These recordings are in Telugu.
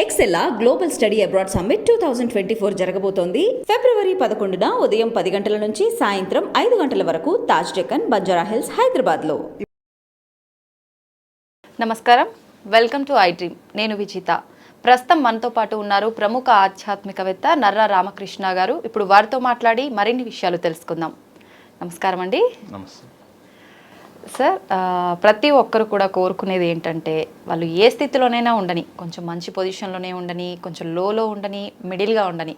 ఎక్సెల్లా గ్లోబల్ స్టడీ అబ్రాడ్ సమ్మిట్ 2024 జరగబోతోంది. ఫిబ్రవరి 11న ఉదయం 10 గంటల నుంచి సాయంత్రం 5 గంటల వరకు తాజ్ డెక్కన్, బంజారా హిల్స్, హైదరాబాద్లో. నమస్కారం, వెల్కమ్ టు ఐ డ్రీమ్. నేను విజిత. ప్రస్తుతం మనతో పాటు ఉన్నారు ప్రముఖ ఆధ్యాత్మికవేత్త నర్రా రామకృష్ణ గారు. ఇప్పుడు వారితో మాట్లాడి మరిన్ని విషయాలు తెలుసుకుందాం. నమస్కారం అండి. నమస్తే సార్, ప్రతి ఒక్కరు కూడా కోరుకునేది ఏంటంటే వాళ్ళు ఏ స్థితిలోనైనా ఉండని, కొంచెం మంచి పొజిషన్లోనే ఉండని, కొంచెం లోలో ఉండని, మిడిల్గా ఉండని,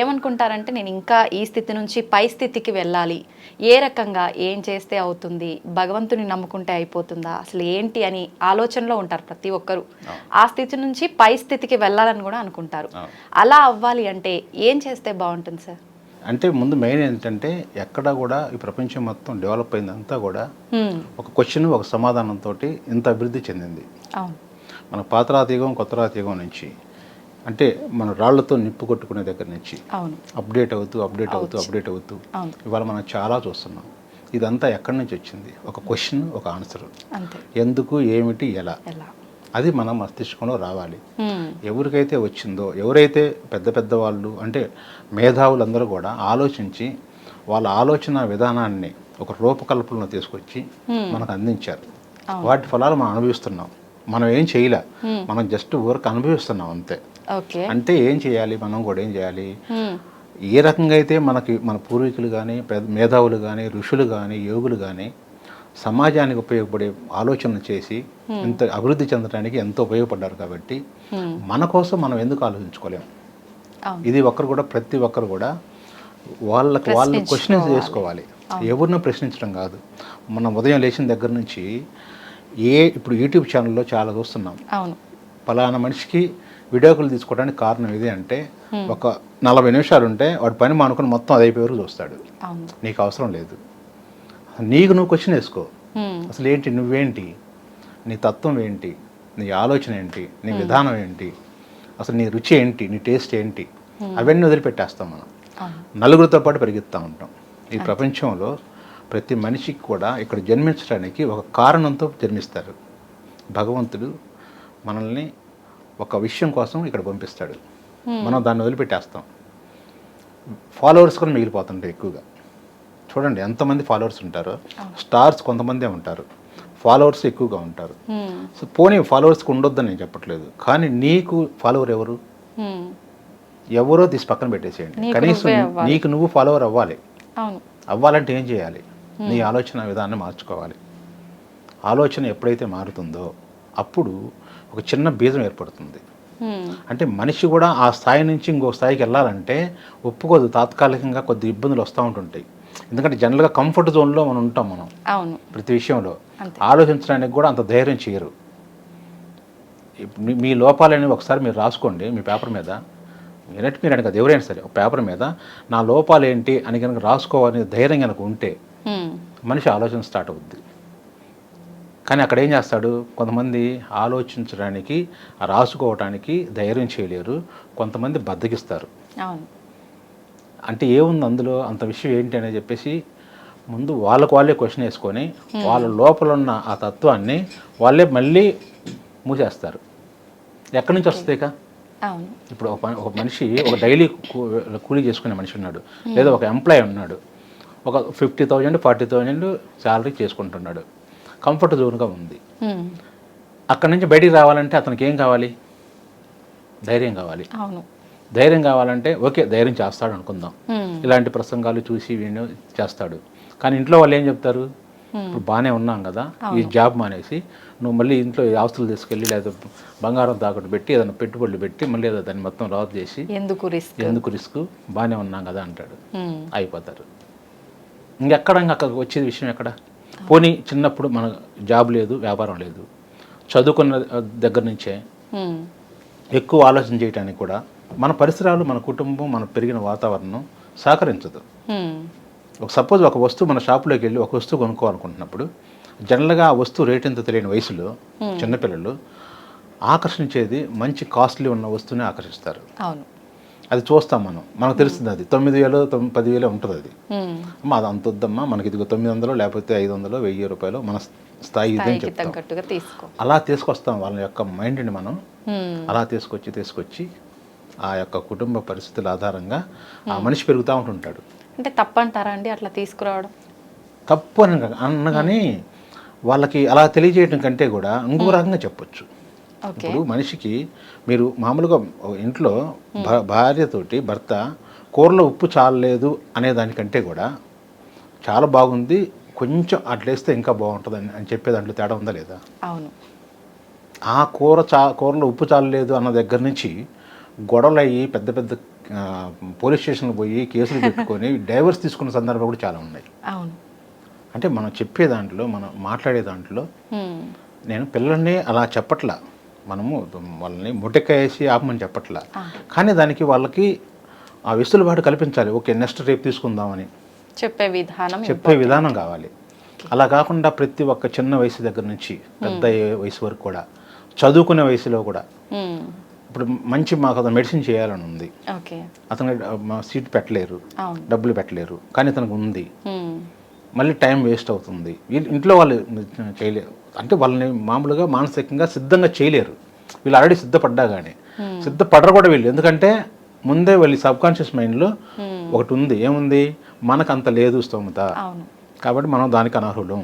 ఏమనుకుంటారంటే నేను ఇంకా ఈ స్థితి నుంచి పై స్థితికి వెళ్ళాలి, ఏ రకంగా ఏం చేస్తే అవుతుంది, భగవంతుని నమ్ముకుంటే అయిపోతుందా, అసలు ఏంటి అని ఆలోచనలో ఉంటారు ప్రతి ఒక్కరు. ఆ స్థితి నుంచి పై స్థితికి వెళ్ళాలని కూడా అనుకుంటారు. అలా అవ్వాలి అంటే ఏం చేస్తే బాగుంటుంది సార్? అంటే ముందు మెయిన్ ఏంటంటే ఎక్కడ కూడా ఈ ప్రపంచం మొత్తం డెవలప్ అయిందంతా కూడా ఒక క్వశ్చన్ ఒక సమాధానంతో ఇంత అభివృద్ధి చెందింది. మన పాతరాతీయుగం కొత్తరాతీయుగం నుంచి, అంటే మన రాళ్లతో నిప్పు కొట్టుకునే దగ్గర నుంచి అప్డేట్ అవుతూ ఇవాళ మనం చాలా చూస్తున్నాం. ఇదంతా ఎక్కడి నుంచి వచ్చింది? ఒక క్వశ్చన్, ఒక ఆన్సర్. ఎందుకు, ఏమిటి, ఎలా, అది మన మస్తిష్కంలో రావాలి. ఎవరికైతే వచ్చిందో, ఎవరైతే పెద్ద పెద్ద వాళ్ళు అంటే మేధావులందరూ కూడా ఆలోచించి వాళ్ళ ఆలోచన విధానాన్ని ఒక రూపకల్పనలో తీసుకొచ్చి మనకు అందించారు. వాటి ఫలాలు మనం అనుభవిస్తున్నాం. మనం ఏం చేయలే, మనం జస్ట్ ఊరికి అనుభవిస్తున్నాం అంతే. అంటే ఏం చేయాలి? మనం కూడా ఏం చేయాలి? ఏ రకంగా అయితే మనకి మన పూర్వీకులు కానీ, మేధావులు కానీ, ఋషులు కానీ, యోగులు కానీ సమాజానికి ఉపయోగపడే ఆలోచన చేసి ఇంత అభివృద్ధి చెందడానికి ఎంతో ఉపయోగపడ్డారు. కాబట్టి మన కోసం మనం ఎందుకు ఆలోచించుకోలేము? ఇది ప్రతి ఒక్కరు కూడా వాళ్ళు క్వశ్చన్ చేసుకోవాలి. ఎవరినో ప్రశ్నించడం కాదు. మనం ఉదయం లేచిన దగ్గర నుంచి ఇప్పుడు యూట్యూబ్ ఛానల్లో చాలా చూస్తున్నాం. పలానా మనిషికి వీడియోలు తీసుకోవడానికి కారణం ఇది అంటే ఒక 40 నిమిషాలు ఉంటే వాడి పని మానుకుని మొత్తం అది అయిపోయే వరకు చూస్తాడు. నీకు అవసరం లేదు. నీకు నువ్వు క్వశ్చన్ వేసుకో. అసలు ఏంటి, నువ్వేంటి, నీ తత్వం ఏంటి, నీ ఆలోచన ఏంటి, నీ విధానం ఏంటి, అసలు నీ రుచి ఏంటి, నీ టేస్ట్ ఏంటి, అవన్నీ వదిలిపెట్టేస్తాం. మనం నలుగురితో పాటు పెరుగుతూ ఉంటాం. ఈ ప్రపంచంలో ప్రతి మనిషికి కూడా ఇక్కడ జన్మించడానికి ఒక కారణంతో జన్మిస్తారు. భగవంతుడు మనల్ని ఒక విషయం కోసం ఇక్కడ పంపిస్తాడు. మనం దాన్ని వదిలిపెట్టేస్తాం. ఫాలోవర్స్ కూడా మిగిలిపోతుంటాయి ఎక్కువగా. చూడండి ఎంతమంది ఫాలోవర్స్ ఉంటారో. స్టార్స్ కొంతమందే ఉంటారు, ఫాలోవర్స్ ఎక్కువగా ఉంటారు. సో పోనీ ఫాలోవర్స్కి ఉండొద్దని నేను చెప్పట్లేదు, కానీ నీకు ఫాలోవర్ ఎవరో తీసి పక్కన పెట్టేసేయండి. కనీసం నీకు నువ్వు ఫాలోవర్ అవ్వాలి. అవ్వాలంటే ఏం చేయాలి? నీ ఆలోచన విధానాన్ని మార్చుకోవాలి. ఆలోచన ఎప్పుడైతే మారుతుందో అప్పుడు ఒక చిన్న బీజం ఏర్పడుతుంది. అంటే మనిషి కూడా ఆ స్థాయి నుంచి ఇంకో స్థాయికి వెళ్ళాలంటే ఒప్పుకోదు. తాత్కాలికంగా కొద్ది ఇబ్బందులు వస్తూ ఉంటుంటాయి. ఎందుకంటే జనరల్గా కంఫర్ట్ జోన్లో మనం ఉంటాం. మనం ప్రతి విషయంలో ఆలోచించడానికి కూడా అంత ధైర్యం చేయరు. మీ లోపాలని ఒకసారి మీరు రాసుకోండి మీ పేపర్ మీద. మీరు అని కదా, ఎవరైనా సరే ఒక పేపర్ మీద నా లోపాలు ఏంటి అని కనుక రాసుకోవాలని ధైర్యం కనుక ఉంటే మనిషి ఆలోచన స్టార్ట్ అవుద్ది. కానీ అక్కడ ఏం చేస్తాడు? కొంతమంది ఆలోచించడానికి, రాసుకోవడానికి ధైర్యం చేయలేరు. కొంతమంది బద్దకిస్తారు. అంటే ఏముంది అందులో, అంత విషయం ఏంటి అని చెప్పేసి ముందు వాళ్ళే క్వశ్చన్ వేసుకొని వాళ్ళ లోపల ఉన్న ఆ తత్వాన్ని వాళ్ళే మళ్ళీ మూసేస్తారు. ఎక్కడి నుంచి వస్తాయి? ఇప్పుడు ఒక మనిషి ఒక డైలీ కూలీ చేసుకునే మనిషి ఉన్నాడు, లేదా ఒక ఎంప్లాయీ ఉన్నాడు, ఒక 50,000 40,000 శాలరీ చేసుకుంటున్నాడు, కంఫర్ట్ జోన్గా ఉంది. అక్కడి నుంచి బయటికి రావాలంటే అతనికి ఏం కావాలి? ధైర్యం కావాలి. ధైర్యం కావాలంటే ఓకే, ధైర్యం చేస్తాడు అనుకుందాం. ఇలాంటి ప్రసంగాలు చూసి వీడియో చేస్తాడు. కానీ ఇంట్లో వాళ్ళు ఏం చెప్తారు? ఇప్పుడు బాగానే ఉన్నాం కదా, ఈ జాబ్ మానేసి నువ్వు మళ్ళీ ఇంట్లో ఆస్తులు తీసుకెళ్ళి లేదా బంగారం తాకట్టు పెట్టి ఏదైనా పెట్టుబడులు పెట్టి మళ్ళీ ఏదో దాన్ని మొత్తం రాదు చేసి ఎందుకు రిస్క్, బాగానే ఉన్నాం కదా అంటాడు. అయిపోతారు. అక్కడికి వచ్చేది విషయం ఎక్కడ? పోనీ చిన్నప్పుడు మన జాబ్ లేదు, వ్యాపారం లేదు, చదువుకున్న దగ్గర నుంచే ఎక్కువ ఆలోచన చేయడానికి కూడా మన పరిసరాలు, మన కుటుంబం, మన పెరిగిన వాతావరణం సహకరించదు. సపోజ్ ఒక వస్తువు మన షాపులోకి వెళ్ళి ఒక వస్తువు కొనుక్కోవాలనుకుంటున్నప్పుడు జనరల్గా ఆ వస్తువు రేట్ ఎంత తెలియని వయసులో చిన్నపిల్లలు ఆకర్షించేది మంచి కాస్ట్లీ ఉన్న వస్తువుని ఆకర్షిస్తారు. అది చూస్తాం మనకు తెలుస్తుంది అది 9,000 10,000 ఉంటుంది అది. అమ్మ అది అంత వద్దమ్మా, మనకి ఇదిగో 900 లేకపోతే 500 1000 రూపాయలు మన స్థాయి ఇదని చెప్తాం. తగ్గట్టుగా తీసుకో. అలా తీసుకొస్తాం వాళ్ళ యొక్క మైండ్ని మనం అలా తీసుకొచ్చి ఆ యొక్క కుటుంబ పరిస్థితుల ఆధారంగా ఆ మనిషి పెరుగుతూ ఉంటుంటాడు. అంటే తప్పంటారా అండి అట్లా తీసుకురావడం? తప్పు అనగానే వాళ్ళకి అలా తెలియజేయడం కంటే కూడా ఇంకో రకంగా చెప్పొచ్చు. ఇప్పుడు మనిషికి మీరు మామూలుగా ఇంట్లో భార్యతోటి భర్త కూరలో ఉప్పు చాలలేదు అనే దానికంటే కూడా చాలా బాగుంది, కొంచెం అట్లేస్తే ఇంకా బాగుంటుంది అని చెప్పే దాంట్లో తేడా ఉందా లేదా? అవును. ఆ కూరలో ఉప్పు చాలలేదు అన్న దగ్గర నుంచి గొడవలు అయ్యి పెద్ద పెద్ద పోలీస్ స్టేషన్కి పోయి కేసులు పెట్టుకొని డైవర్స్ తీసుకున్న సందర్భాలు కూడా చాలా ఉన్నాయి. అవును. అంటే మనం చెప్పే దాంట్లో, మనం మాట్లాడే దాంట్లో నేను పిల్లల్ని అలా చెప్పట్లా, మనము వాళ్ళని ముట్టెక్కేసి ఆపమని చెప్పట్లా, కానీ దానికి వాళ్ళకి ఆ వెసులుబాటు కల్పించాలి. ఓకే, నెక్స్ట్ రేపు తీసుకుందామని చెప్పే విధానం కావాలి. అలా కాకుండా ప్రతి ఒక్క చిన్న వయసు దగ్గర నుంచి పెద్ద వయసు వరకు కూడా, చదువుకునే వయసులో కూడా, ఇప్పుడు మాకు అతను మెడిసిన్ చేయాలని ఉంది, అతను సీట్ పెట్టలేరు, డబ్బులు పెట్టలేరు, కానీ అతనికి ఉంది, మళ్ళీ టైం వేస్ట్ అవుతుంది. ఇంట్లో వాళ్ళు చేయలేరు, అంటే వాళ్ళని మామూలుగా మానసికంగా సిద్ధంగా చేయలేరు. వీళ్ళు ఆల్రెడీ సిద్ధపడ్డా కానీ సిద్ధపడరు కూడా వీళ్ళు. ఎందుకంటే ముందే వాళ్ళ సబ్కాన్షియస్ మైండ్లో ఒకటి ఉంది, ఏముంది, మనకు అంత లేదు స్తోమత, కాబట్టి మనం దానికి అనర్హులం.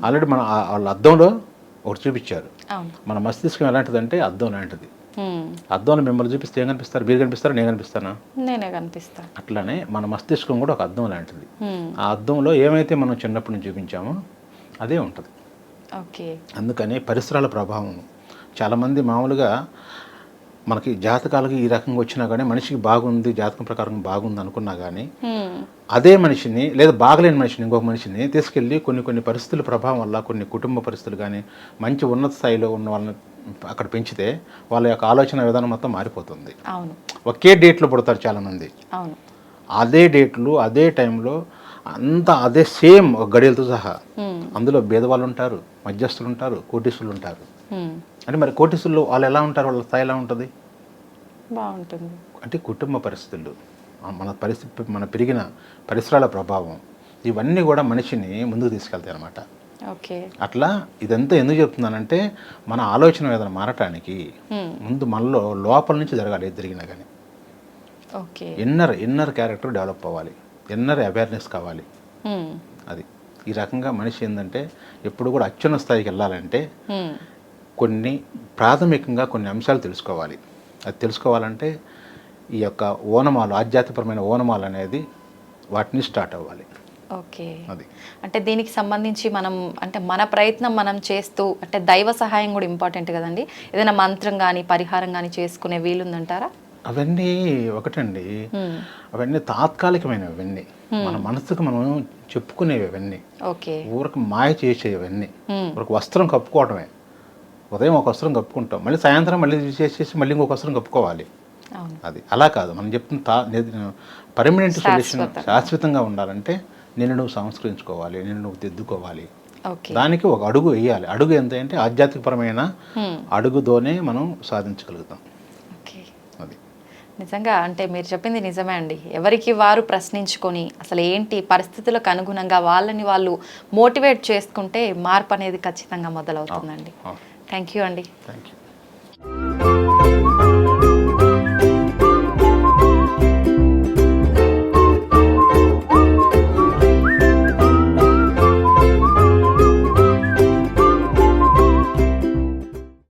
ఆల్రెడీ మన వాళ్ళ అద్దంలో ఒకటి చూపించారు. మన మస్తిష్కం ఎలాంటిదంటే అద్దం లాంటిది. అద్దంలో మిమ్మల్ని చూపిస్తే ఏం కనిపిస్తారు? మీరు కనిపిస్తారా, నేను కనిపిస్తానా? నేనే కనిపిస్తా. అట్లానే మన మస్తిష్కం కూడా ఒక అద్దం లాంటిది. ఆ అద్దంలో ఏమైతే మనం చిన్నప్పటి నుంచి చూపించామో అదే ఉంటుంది. అందుకని పరిసరాల ప్రభావం చాలామంది మామూలుగా మనకి జాతకాలకి ఈ రకంగా వచ్చినా కానీ మనిషికి బాగుంది, జాతకం ప్రకారం బాగుంది అనుకున్నా కానీ అదే మనిషిని లేదా బాగలేని మనిషిని ఇంకొక మనిషిని తీసుకెళ్ళి కొన్ని పరిస్థితుల ప్రభావం వల్ల, కొన్ని కుటుంబ పరిస్థితులు కానీ మంచి ఉన్నత స్థాయిలో ఉన్న వాళ్ళని అక్కడ పెంచితే వాళ్ళ యొక్క ఆలోచన విధానం మొత్తం మారిపోతుంది. ఒకే డేట్లో పుడతారు చాలామంది, అదే డేట్లు అదే టైంలో అంతా అదే సేమ్ గడియలతో సహా. అందులో భేదవాళ్ళు ఉంటారు, మధ్యస్థులు ఉంటారు, కోటీసులు ఉంటారు. అంటే మరి కోటీసులు వాళ్ళు ఎలా ఉంటారు, వాళ్ళ స్థాయి ఎలా ఉంటుంది? బాగుంటుంది. అంటే కుటుంబ పరిస్థితులు, మన పెరిగిన పరిసరాల ప్రభావం, ఇవన్నీ కూడా మనిషిని ముందుకు తీసుకెళ్తాయి అన్నమాట. అట్లా ఇదంతా ఎందుకు చెప్తున్నానంటే మన ఆలోచన విధానం మారటానికి ముందు మనలో లోపల నుంచి జరగాలి. ఏది జరిగినా కానీ ఇన్నర్ క్యారెక్టర్ డెవలప్ అవ్వాలి, ఇన్నర్ అవేర్నెస్ కావాలి. అది ఈ రకంగా మనిషి ఏంటంటే ఎప్పుడు కూడా అత్యున్నత స్థాయికి వెళ్ళాలంటే ప్రాథమికంగా కొన్ని అంశాలు తెలుసుకోవాలి. అది తెలుసుకోవాలంటే ఈ యొక్క ఓనమాలు, ఆధ్యాత్మికపరమైన ఓనమాలు అనేది వాటిని స్టార్ట్ అవ్వాలి. అది అంటే దీనికి సంబంధించి మనం అంటే మన ప్రయత్నం మనం చేస్తూ, అంటే దైవ సహాయం కూడా ఇంపార్టెంట్ కదండి. ఏదైనా మంత్రం కానీ పరిహారం కానీ చేసుకునే వీలుందంటారా? అవన్నీ ఒకటండి, అవన్నీ తాత్కాలికమైనవి. అవన్నీ మన మనసుకు మనం చెప్పుకునేవి. అవన్నీ ఊరికి మాయ చేసేవన్నీ. ఊరికి వస్త్రం కప్పుకోవటమే. ఉదయం ఒక వస్త్రం కప్పుకుంటాం, మళ్ళీ సాయంత్రం మళ్ళీ చేసేసి మళ్ళీ ఇంకొక వస్త్రం కప్పుకోవాలి. అది అలా కాదు. మనం చెప్తున్న పర్మనెంట్ సొల్యూషన్ శాశ్వతంగా ఉండాలంటే నిన్ను నువ్వు సంస్కరించుకోవాలి, నిన్ను నువ్వు దిద్దుకోవాలి. దానికి ఒక అడుగు వేయాలి. అడుగు ఎంత అంటే ఆధ్యాత్మికపరమైన అడుగుతోనే మనం సాధించగలుగుతాం. అది నిజంగా అంటే మీరు చెప్పింది నిజమే అండి. ఎవరికి వారు ప్రశ్నించుకొని అసలు ఏంటి పరిస్థితులకు అనుగుణంగా వాళ్ళని వాళ్ళు మోటివేట్ చేసుకుంటే మార్పు అనేది ఖచ్చితంగా మొదలవుతుందండి. థ్యాంక్ యూ అండి. Thank you.